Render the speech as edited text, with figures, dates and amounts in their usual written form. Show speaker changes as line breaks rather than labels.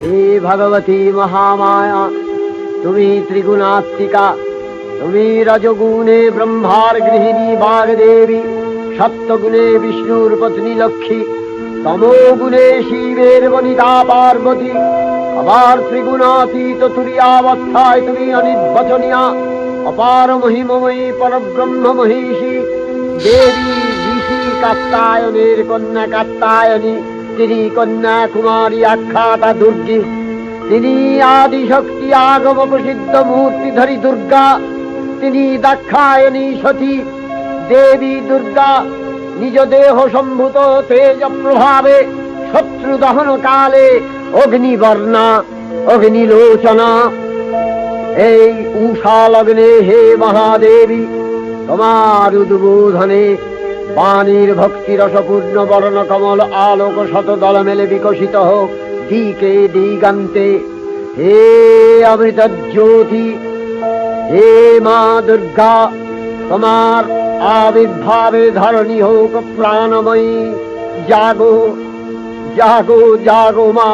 हे भगवती महामाया, তুমি ত্রিগুণাত্মিকা, তুমি রজগুণে ব্রহ্মার গৃহিণী বাগদেবী, সত্যগুণে বিষ্ণুর পত্নী লক্ষ্মী, তমোগুণে শিবের বনিতা পার্বতী, আবার ত্রিগুণাতীত তুরীয়াবস্থায় তুমি অনির্বচনীয়া, অপার মহিমময়ী পরব্রহ্ম মহিষী দেবী, ঋষি কাত্যায়নের কন্যা কাত্যায়নী, তিনি কন্যা কুমারী আখ্যাতা দুর্গী, তিনি আদিশক্তি আগম প্রসিদ্ধ মূর্তিধরী দুর্গা, তিনি দাক্ষায়ণী সতী দেবী দুর্গা, নিজ দেহ সম্ভূত তেজ প্রভাবে শত্রু দহন কালে অগ্নিবর্ণা অগ্নিলোচনা। এই উষা লগ্নে হে মহাদেবী, তোমার উদ্বোধনে বাণীর ভক্তি রসপূর্ণ বর্ণ কমল আলোক শত দল মেলে বিকশিত হোক দিকে দিগান্তে। হে অমৃত জ্যোতি, হে মা দুর্গা, তোমার আবির্ভাবে ধরণী হোক প্রাণময়ী। জাগো জাগো জাগো মা।